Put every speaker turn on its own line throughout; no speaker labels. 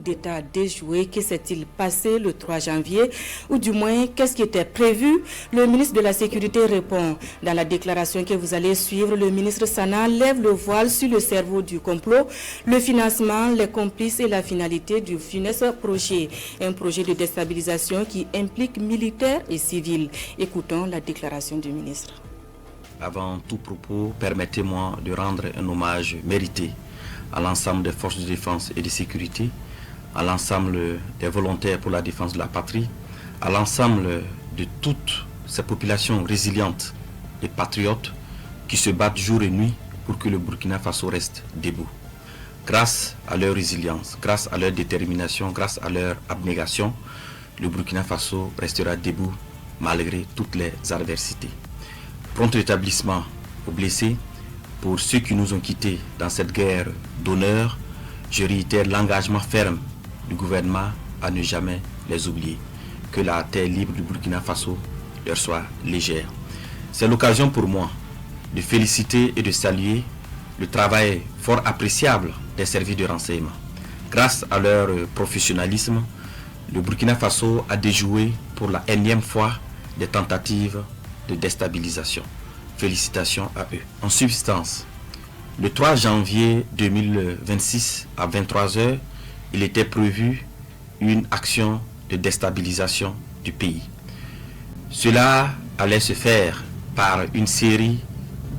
d'État déjoué. Que s'est-il passé le 3 janvier? Ou du moins, qu'est-ce qui était prévu? Le ministre de la Sécurité répond. Dans la déclaration que vous allez suivre, le ministre Sana lève le voile sur le cerveau du complot, le financement, les complices et la finalité du funeste projet. Un projet de déstabilisation qui implique militaires et civils. Écoutons la déclaration du ministre.
Avant tout propos, permettez-moi de rendre un hommage mérité à l'ensemble des forces de défense et de sécurité, à l'ensemble des volontaires pour la défense de la patrie, à l'ensemble de toutes ces populations résilientes et patriotes qui se battent jour et nuit pour que le Burkina Faso reste debout. Grâce à leur résilience, grâce à leur détermination, grâce à leur abnégation, le Burkina Faso restera debout malgré toutes les adversités. Prompt rétablissement aux blessés. Pour ceux qui nous ont quittés dans cette guerre d'honneur, je réitère l'engagement ferme du gouvernement à ne jamais les oublier. Que la terre libre du Burkina Faso leur soit légère. C'est l'occasion pour moi de féliciter et de saluer le travail fort appréciable des services de renseignement. Grâce à leur professionnalisme, le Burkina Faso a déjoué pour la énième fois des tentatives de déstabilisation. Félicitations à eux. En substance, le 3 janvier 2026 à 23 h, il était prévu une action de déstabilisation du pays. Cela allait se faire par une série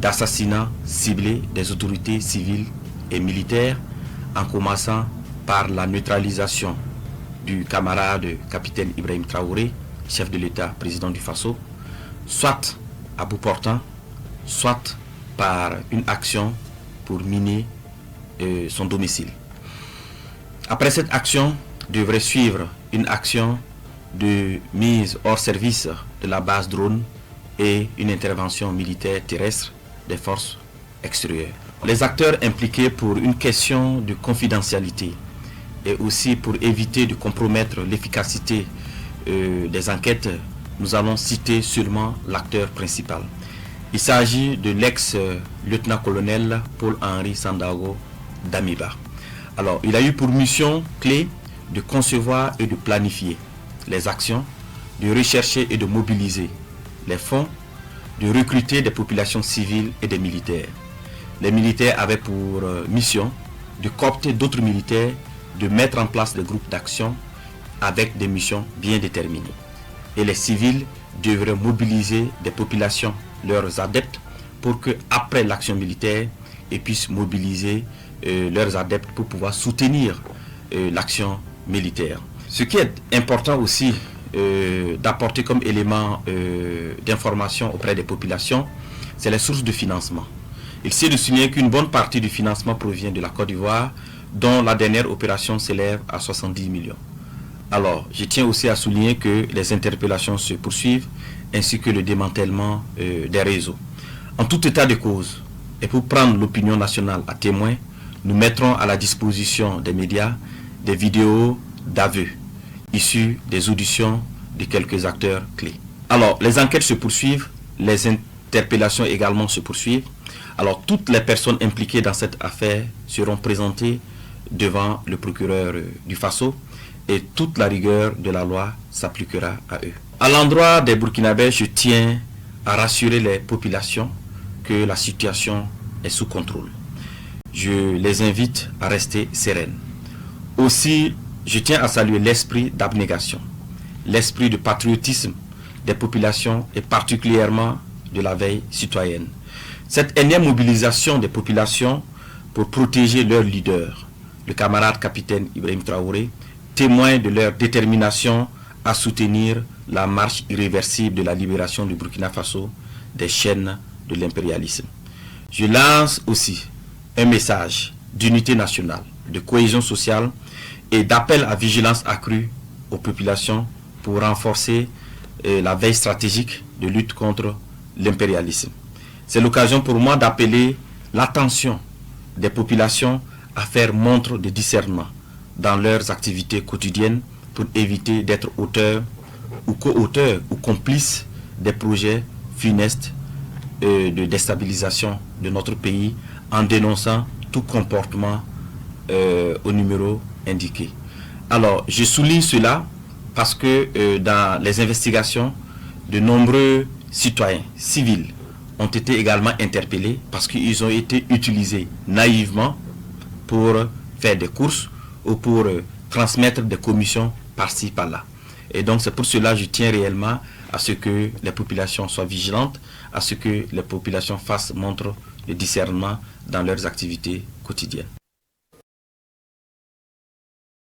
d'assassinats ciblés des autorités civiles et militaires, en commençant par la neutralisation du camarade capitaine Ibrahim Traoré, chef de l'État, président du Faso, soit à bout portant, soit par une action pour miner son domicile. Après cette action, devrait suivre une action de mise hors service de la base drone et une intervention militaire terrestre des forces extérieures. Les acteurs impliqués pour une question de confidentialité et aussi pour éviter de compromettre l'efficacité des enquêtes, nous allons citer seulement l'acteur principal. Il s'agit de l'ex-lieutenant-colonel Paul-Henri Sandaogo Damiba. Alors, il a eu pour mission clé de concevoir et de planifier les actions, de rechercher et de mobiliser les fonds, de recruter des populations civiles et des militaires. Les militaires avaient pour mission de coopter d'autres militaires, de mettre en place des groupes d'action avec des missions bien déterminées. Et les civils devraient mobiliser des populations, leurs adeptes, pour que après l'action militaire, ils puissent mobiliser leurs adeptes pour pouvoir soutenir l'action militaire. Ce qui est important aussi d'apporter comme élément d'information auprès des populations, c'est les sources de financement. Il s'est de souligner qu'une bonne partie du financement provient de la Côte d'Ivoire, dont la dernière opération s'élève à 70 millions. Alors, je tiens aussi à souligner que les interpellations se poursuivent, ainsi que le démantèlement des réseaux. En tout état de cause, et pour prendre l'opinion nationale à témoin, nous mettrons à la disposition des médias des vidéos d'aveux, issues des auditions de quelques acteurs clés. Alors, les enquêtes se poursuivent, les interpellations également se poursuivent. Alors, toutes les personnes impliquées dans cette affaire seront présentées devant le procureur du Faso, et toute la rigueur de la loi s'appliquera à eux. À l'endroit des Burkinabés, je tiens à rassurer les populations que la situation est sous contrôle. Je les invite à rester sereines. Aussi, je tiens à saluer l'esprit d'abnégation, l'esprit de patriotisme des populations et particulièrement de la veille citoyenne. Cette énième mobilisation des populations pour protéger leur leader, le camarade capitaine Ibrahim Traoré, témoin de leur détermination à soutenir la marche irréversible de la libération du Burkina Faso des chaînes de l'impérialisme. Je lance aussi un message d'unité nationale, de cohésion sociale et d'appel à vigilance accrue aux populations pour renforcer la veille stratégique de lutte contre l'impérialisme. C'est l'occasion pour moi d'appeler l'attention des populations à faire montre de discernement dans leurs activités quotidiennes pour éviter d'être auteurs ou co-auteurs ou complices des projets funestes de déstabilisation de notre pays en dénonçant tout comportement au numéro indiqué. Alors, je souligne cela parce que dans les investigations, de nombreux citoyens civils ont été également interpellés parce qu'ils ont été utilisés naïvement pour faire des courses ou pour transmettre des commissions par-ci, par-là. Et donc c'est pour cela que je tiens réellement à ce que les populations soient vigilantes, à ce que les populations montrent le discernement dans leurs activités quotidiennes.